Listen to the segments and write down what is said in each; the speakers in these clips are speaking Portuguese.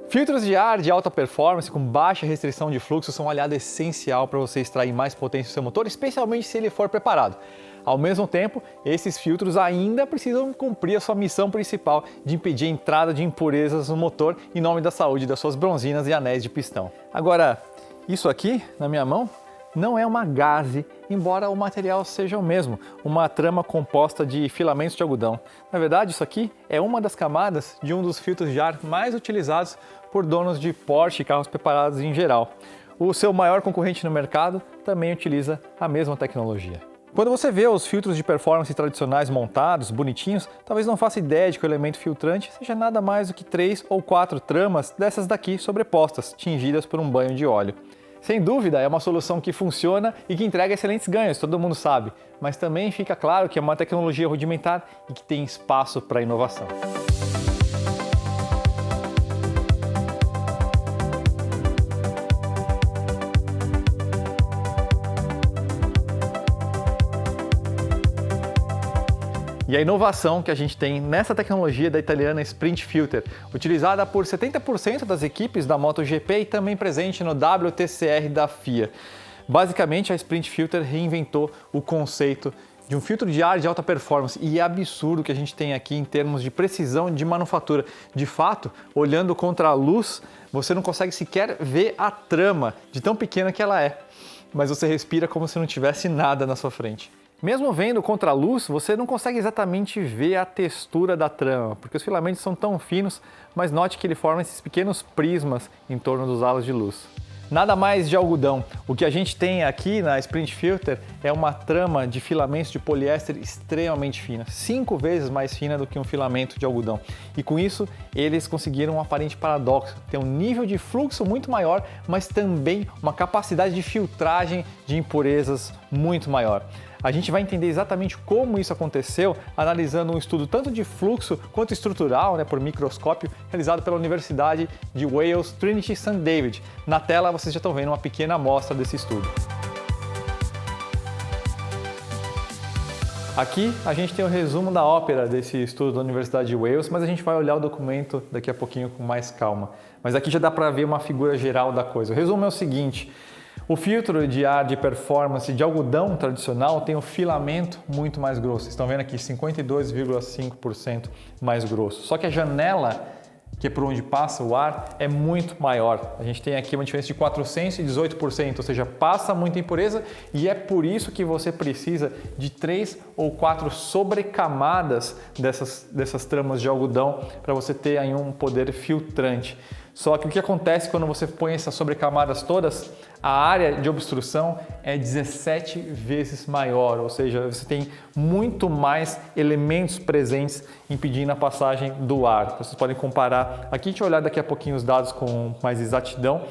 Filtros de ar de alta performance com baixa restrição de fluxo são um aliado essencial para você extrair mais potência do seu motor, especialmente se ele for preparado. Ao mesmo tempo, esses filtros ainda precisam cumprir a sua missão principal de impedir a entrada de impurezas no motor em nome da saúde das suas bronzinas e anéis de pistão. Agora, isso aqui na minha mão não é uma gaze, embora o material seja o mesmo, uma trama composta de filamentos de algodão. Na verdade, isso aqui é uma das camadas de um dos filtros de ar mais utilizados por donos de Porsche e carros preparados em geral. O seu maior concorrente no mercado também utiliza a mesma tecnologia. Quando você vê os filtros de performance tradicionais montados, bonitinhos, talvez não faça ideia de que o elemento filtrante seja nada mais do que 3 ou 4 tramas dessas daqui sobrepostas, tingidas por um banho de óleo. Sem dúvida, é uma solução que funciona e que entrega excelentes ganhos, todo mundo sabe, mas também fica claro que é uma tecnologia rudimentar e que tem espaço para inovação. E a inovação que a gente tem nessa tecnologia da italiana Sprint Filter, utilizada por 70% das equipes da MotoGP e também presente no WTCR da FIA. Basicamente, a Sprint Filter reinventou o conceito de um filtro de ar de alta performance e é absurdo o que a gente tem aqui em termos de precisão de manufatura. De fato, olhando contra a luz, você não consegue sequer ver a trama de tão pequena que ela é, mas você respira como se não tivesse nada na sua frente. Mesmo vendo contra a luz, você não consegue exatamente ver a textura da trama, porque os filamentos são tão finos, mas note que ele forma esses pequenos prismas em torno dos halos de luz. Nada mais de algodão. O que a gente tem aqui na Sprint Filter é uma trama de filamentos de poliéster extremamente fina, 5 vezes mais fina do que um filamento de algodão. E com isso, eles conseguiram um aparente paradoxo, ter um nível de fluxo muito maior, mas também uma capacidade de filtragem de impurezas muito maior. A gente vai entender exatamente como isso aconteceu analisando um estudo tanto de fluxo quanto estrutural, por microscópio, realizado pela Universidade de Wales Trinity St. David. Na tela vocês já estão vendo uma pequena amostra desse estudo. Aqui a gente tem o resumo da ópera desse estudo da Universidade de Wales, mas a gente vai olhar o documento daqui a pouquinho com mais calma. Mas aqui já dá para ver uma figura geral da coisa. O resumo é o seguinte: o filtro de ar de performance de algodão tradicional tem um filamento muito mais grosso. Vocês estão vendo aqui 52,5% mais grosso. Só que a janela, que é por onde passa o ar, é muito maior. A gente tem aqui uma diferença de 418%, ou seja, passa muita impureza e é por isso que você precisa de 3 ou 4 sobrecamadas dessas tramas de algodão para você ter aí um poder filtrante. Só que o que acontece quando você põe essas sobrecamadas todas? A área de obstrução é 17 vezes maior, ou seja, você tem muito mais elementos presentes impedindo a passagem do ar. Vocês podem comparar, aqui deixa eu olhar daqui a pouquinho os dados com mais exatidão.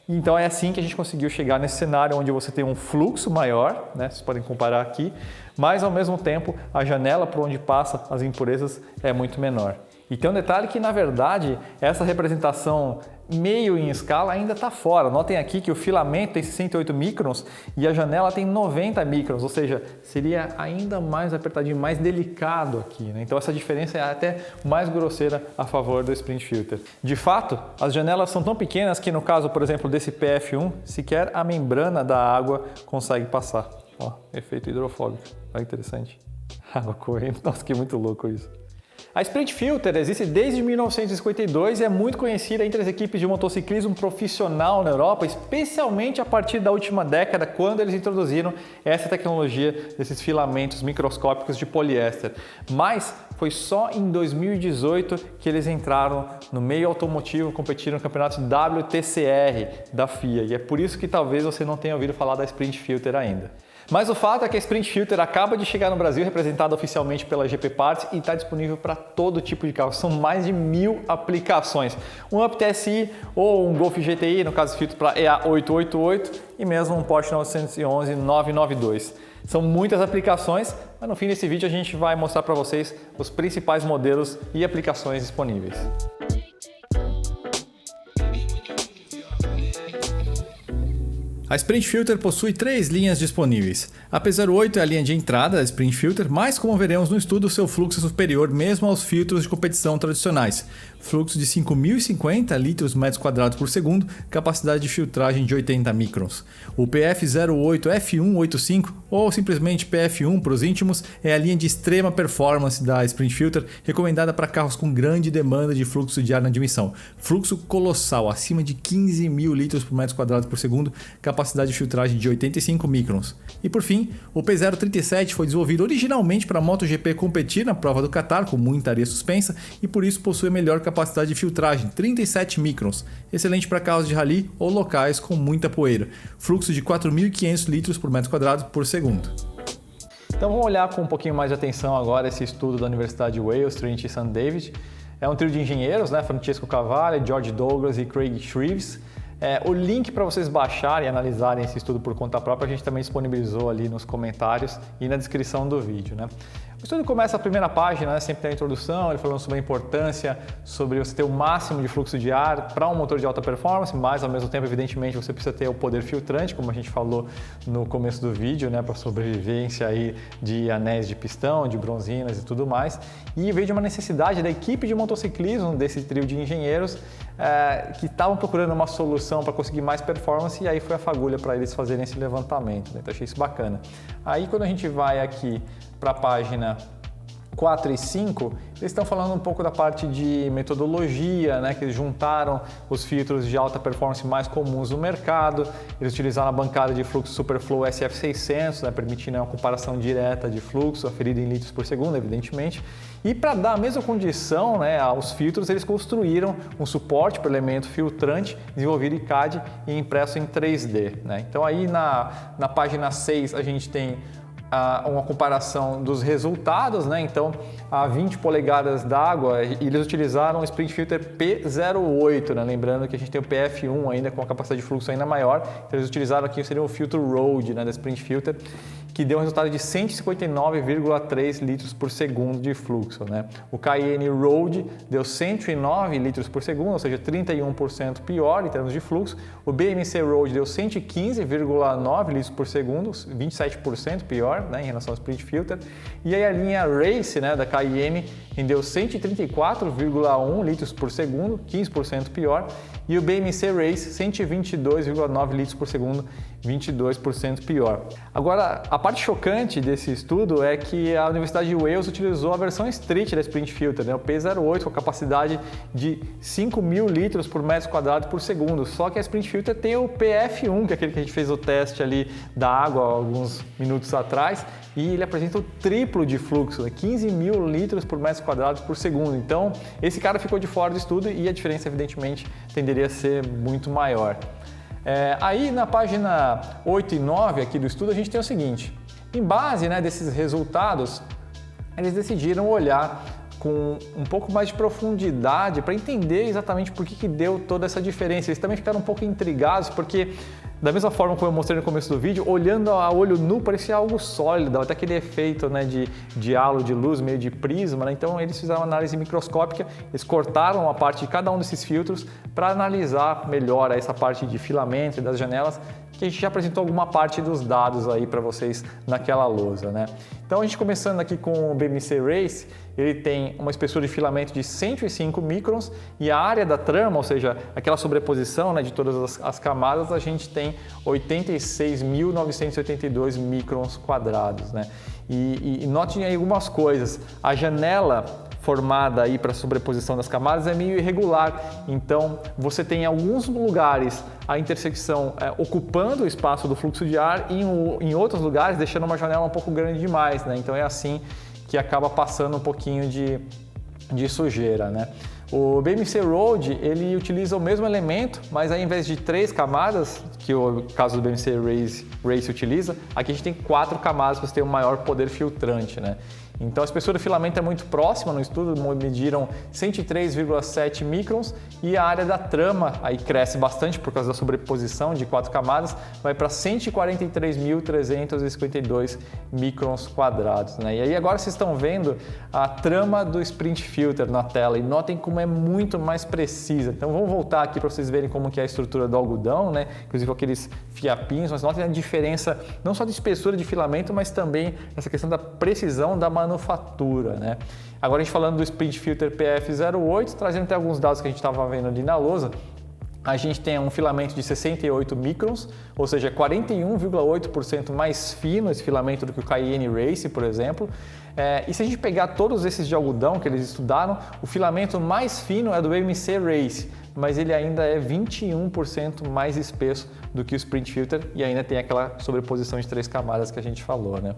Então é assim que a gente conseguiu chegar nesse cenário onde você tem um fluxo maior, vocês podem comparar aqui, mas ao mesmo tempo a janela por onde passa as impurezas é muito menor. E tem um detalhe que, na verdade, essa representação meio em escala ainda está fora. Notem aqui que o filamento tem 68 microns e a janela tem 90 microns, ou seja, seria ainda mais apertadinho, mais delicado aqui. Então essa diferença é até mais grosseira a favor do Sprint Filter. De fato, as janelas são tão pequenas que no caso, por exemplo, desse PF1, sequer a membrana da água consegue passar. Ó, efeito hidrofóbico. Olha que interessante. Água correndo. Nossa, que muito louco isso. A Sprint Filter existe desde 1952 e é muito conhecida entre as equipes de motociclismo profissional na Europa, especialmente a partir da última década, quando eles introduziram essa tecnologia desses filamentos microscópicos de poliéster. Mas foi só em 2018 que eles entraram no meio automotivo, competiram no campeonato WTCR da FIA, e é por isso que talvez você não tenha ouvido falar da Sprint Filter ainda. Mas o fato é que a Sprint Filter acaba de chegar no Brasil, representada oficialmente pela GP Parts, e está disponível para todo tipo de carro. São mais de 1000 aplicações. Um Up TSI ou um Golf GTI, no caso filtro para EA888, e mesmo um Porsche 911 992. São muitas aplicações, mas no fim desse vídeo a gente vai mostrar para vocês os principais modelos e aplicações disponíveis. A Sprint Filter possui 3 linhas disponíveis. A P08 é a linha de entrada da Sprint Filter, mas como veremos no estudo, seu fluxo é superior mesmo aos filtros de competição tradicionais. Fluxo de 5.050 litros metros quadrados por segundo, capacidade de filtragem de 80 microns. O PF08F185, ou simplesmente PF1 para os íntimos, é a linha de extrema performance da Sprint Filter, recomendada para carros com grande demanda de fluxo de ar na admissão. Fluxo colossal, acima de 15.000 litros por metro quadrado por segundo, capacidade de filtragem de 85 microns. E por fim, o P037 foi desenvolvido originalmente para a MotoGP competir na prova do Qatar com muita areia suspensa e por isso possui melhor capacidade de filtragem, 37 microns, excelente para carros de rally ou locais com muita poeira, fluxo de 4.500 litros por metro quadrado por segundo. Então vamos olhar com um pouquinho mais de atenção agora esse estudo da Universidade de Wales, Trinity St. David. É um trio de engenheiros, né? Francesco Cavalli, George Douglas e Craig Shreves. O link para vocês baixarem e analisarem esse estudo por conta própria a gente também disponibilizou ali nos comentários e na descrição do vídeo, né? O estudo começa a primeira página, né? Sempre tem a introdução, ele falando sobre a importância, sobre você ter o máximo de fluxo de ar para um motor de alta performance, mas ao mesmo tempo, evidentemente, você precisa ter o poder filtrante, como a gente falou no começo do vídeo, né? Para sobrevivência aí de anéis de pistão, de bronzinas e tudo mais. E veio de uma necessidade da equipe de motociclismo, desse trio de engenheiros, que estavam procurando uma solução para conseguir mais performance e aí foi a fagulha para eles fazerem esse levantamento, né? Então achei isso bacana. Aí quando a gente vai aqui para a página 4 e 5, eles estão falando um pouco da parte de metodologia, né, que eles juntaram os filtros de alta performance mais comuns no mercado, eles utilizaram a bancada de fluxo Superflow SF600, né, permitindo uma comparação direta de fluxo aferido em litros por segundo, evidentemente, e para dar a mesma condição, né, aos filtros, eles construíram um suporte para o elemento filtrante desenvolvido em CAD e impresso em 3D. Né? Então aí na página 6 a gente tem uma comparação dos resultados, né? Então, a 20 polegadas d'água, eles utilizaram o Sprint Filter P08, né? Lembrando que a gente tem o PF1 ainda com a capacidade de fluxo ainda maior, então eles utilizaram aqui seria o filtro Road, né, da Sprint Filter, que deu um resultado de 159,3 litros por segundo de fluxo, né? O Cayenne Road deu 109 litros por segundo, ou seja, 31% pior em termos de fluxo. O BMC Road deu 115,9 litros por segundo, 27% pior, né, em relação ao Sprint Filter. E aí a linha Race, né, da Cayenne rendeu 134,1 litros por segundo, 15% pior. E o BMC Race 122,9 litros por segundo, 22% pior. Agora, a parte chocante desse estudo é que a Universidade de Wales utilizou a versão Street da Sprint Filter, né, o P08, com a capacidade de 5.000 litros por metro quadrado por segundo. Só que a Sprint Filter tem o PF1, que é aquele que a gente fez o teste ali da água alguns minutos atrás, e ele apresenta o triplo de fluxo, né, 15.000 litros por metro quadrado por segundo. Então, esse cara ficou de fora do estudo e a diferença, evidentemente, tenderia a ser muito maior. Aí na página 8 e 9 aqui do estudo a gente tem o seguinte: em base, né, desses resultados, eles decidiram olhar com um pouco mais de profundidade para entender exatamente por que deu toda essa diferença. Eles também ficaram um pouco intrigados porque, da mesma forma como eu mostrei no começo do vídeo, olhando a olho nu parecia algo sólido, até aquele efeito, né, de halo de luz, meio de prisma, né? Então eles fizeram uma análise microscópica, eles cortaram a parte de cada um desses filtros para analisar melhor essa parte de filamento e das janelas, que a gente já apresentou alguma parte dos dados aí para vocês naquela lousa, né? Então a gente começando aqui com o BMC Race, ele tem uma espessura de filamento de 105 microns e a área da trama, ou seja, aquela sobreposição, né, de todas as camadas, a gente tem 86.982 microns quadrados, né? E notem aí algumas coisas. A janela formada aí para a sobreposição das camadas é meio irregular, então você tem em alguns lugares a intersecção ocupando o espaço do fluxo de ar e em outros lugares deixando uma janela um pouco grande demais, né? Então é assim que acaba passando um pouquinho de sujeira, né? O BMC Road, ele utiliza o mesmo elemento, mas ao invés de 3 camadas, que o caso do BMC Race utiliza, aqui a gente tem 4 camadas para você ter um maior poder filtrante, né? Então a espessura do filamento é muito próxima, no estudo mediram 103,7 microns e a área da trama aí cresce bastante por causa da sobreposição de 4 camadas, vai para 143.352 microns quadrados, né? E aí agora vocês estão vendo a trama do Sprint Filter na tela e notem como é muito mais precisa. Então vamos voltar aqui para vocês verem como que é a estrutura do algodão, né? Inclusive com aqueles fiapinhos, mas notem a diferença não só de espessura de filamento, mas também essa questão da precisão da manufatura, né? Agora a gente falando do Sprint Filter PF08, trazendo até alguns dados que a gente estava vendo ali na lousa, a gente tem um filamento de 68 microns, ou seja, 41,8% mais fino esse filamento do que o Cayenne Race, por exemplo. E se a gente pegar todos esses de algodão que eles estudaram, o filamento mais fino é do MC Race, mas ele ainda é 21% mais espesso do que o Sprint Filter e ainda tem aquela sobreposição de 3 camadas que a gente falou, né?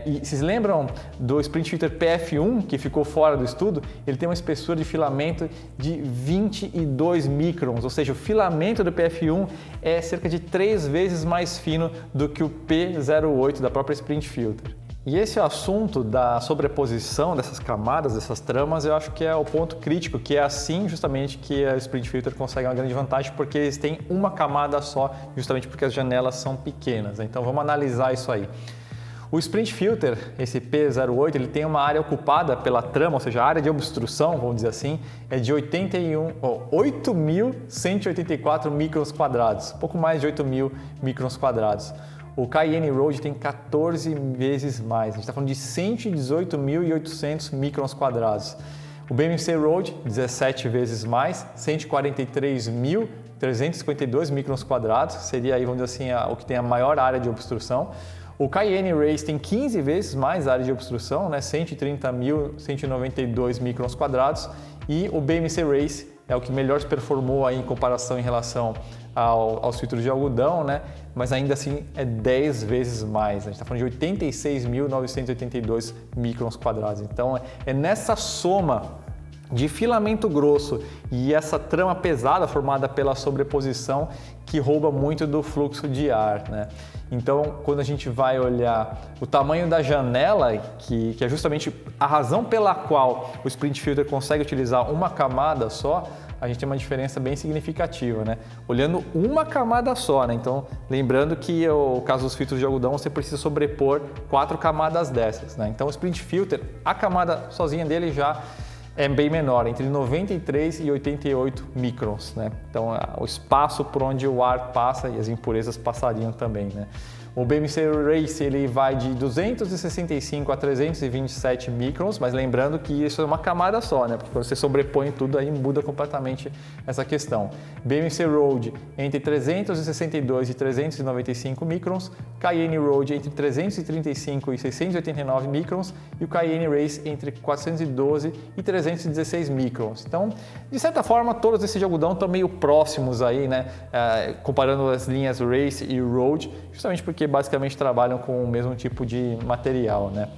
E vocês lembram do Sprint Filter PF1 que ficou fora do estudo? Ele tem uma espessura de filamento de 22 microns, ou seja, o filamento do PF1 é cerca de 3 vezes mais fino do que o P08 da própria Sprint Filter. E esse assunto da sobreposição dessas camadas, dessas tramas, eu acho que é o ponto crítico, que é assim justamente que a Sprint Filter consegue uma grande vantagem, porque eles têm uma camada só, justamente porque as janelas são pequenas. Então vamos analisar isso aí. O Sprint Filter, esse P08, ele tem uma área ocupada pela trama, ou seja, a área de obstrução, vamos dizer assim, é de 8.184 microns quadrados, pouco mais de 8.000 microns quadrados. O Cayenne Road tem 14 vezes mais, a gente está falando de 118.800 microns quadrados. O BMC Road, 17 vezes mais, 143.352 microns quadrados, seria aí, vamos dizer assim, o que tem a maior área de obstrução. O Cayenne Race tem 15 vezes mais área de obstrução, né, 130.192 microns quadrados. E o BMC Race é o que melhor se performou aí em comparação em relação aos filtros de algodão, né? Mas ainda assim é 10 vezes mais. A gente está falando de 86.982 microns quadrados. Então é nessa soma de filamento grosso e essa trama pesada formada pela sobreposição que rouba muito do fluxo de ar, né? Então, quando a gente vai olhar o tamanho da janela, que é justamente a razão pela qual o Sprint Filter consegue utilizar uma camada só, a gente tem uma diferença bem significativa, né? Olhando uma camada só, né? Então, lembrando que o caso dos filtros de algodão, você precisa sobrepor 4 camadas dessas, né? Então, o Sprint Filter, a camada sozinha dele já é bem menor, entre 93 e 88 microns, né? Então, o espaço por onde o ar passa e as impurezas passariam também, né? O BMC Race ele vai de 265 a 327 microns, mas lembrando que isso é uma camada só, né? Porque quando você sobrepõe tudo aí muda completamente essa questão. BMC Road entre 362 e 395 microns, Cayenne Road entre 335 e 689 microns e o Cayenne Race entre 412 e 316 microns. Então, de certa forma, todos esses de algodão estão meio próximos aí, né? Comparando as linhas Race e Road, justamente porque basicamente trabalham com o mesmo tipo de material, né?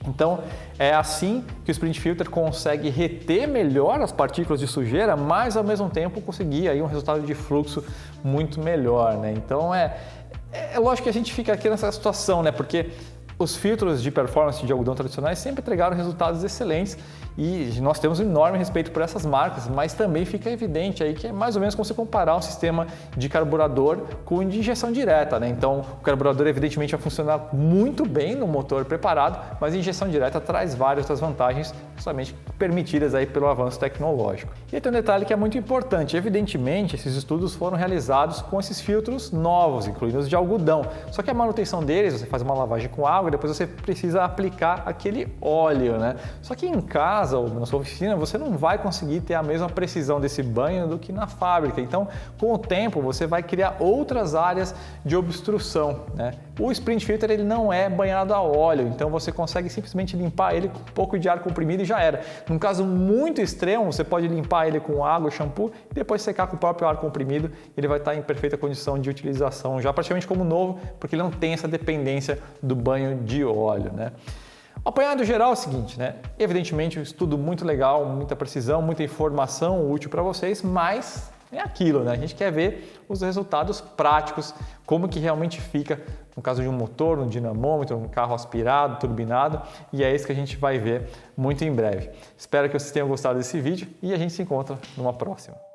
Então, é assim que o Sprint Filter consegue reter melhor as partículas de sujeira, mas ao mesmo tempo conseguir aí um resultado de fluxo muito melhor, né? Então, é lógico que a gente fica aqui nessa situação, né? Porque os filtros de performance de algodão tradicionais sempre entregaram resultados excelentes e nós temos um enorme respeito por essas marcas, mas também fica evidente aí que é mais ou menos como você comparar um sistema de carburador com de injeção direta, né? Então, o carburador evidentemente vai funcionar muito bem no motor preparado, mas a injeção direta traz várias outras vantagens, justamente permitidas aí pelo avanço tecnológico. E tem um detalhe que é muito importante, evidentemente esses estudos foram realizados com esses filtros novos, incluindo os de algodão, só que a manutenção deles, você faz uma lavagem com água, depois você precisa aplicar aquele óleo, né? Só que em casa ou na sua oficina você não vai conseguir ter a mesma precisão desse banho do que na fábrica. Então, com o tempo, você vai criar outras áreas de obstrução, né? O Sprint Filter ele não é banhado a óleo, então você consegue simplesmente limpar ele com um pouco de ar comprimido e já era. Num caso muito extremo, você pode limpar ele com água, shampoo e depois secar com o próprio ar comprimido. Ele vai estar em perfeita condição de utilização, já praticamente como novo, porque ele não tem essa dependência do banho de óleo, né? O apanhado geral é o seguinte, né? Evidentemente, um estudo muito legal, muita precisão, muita informação útil para vocês, mas É aquilo, né? A gente quer ver os resultados práticos, como que realmente fica no caso de um motor, um dinamômetro, um carro aspirado, turbinado, e é isso que a gente vai ver muito em breve. Espero que vocês tenham gostado desse vídeo e a gente se encontra numa próxima.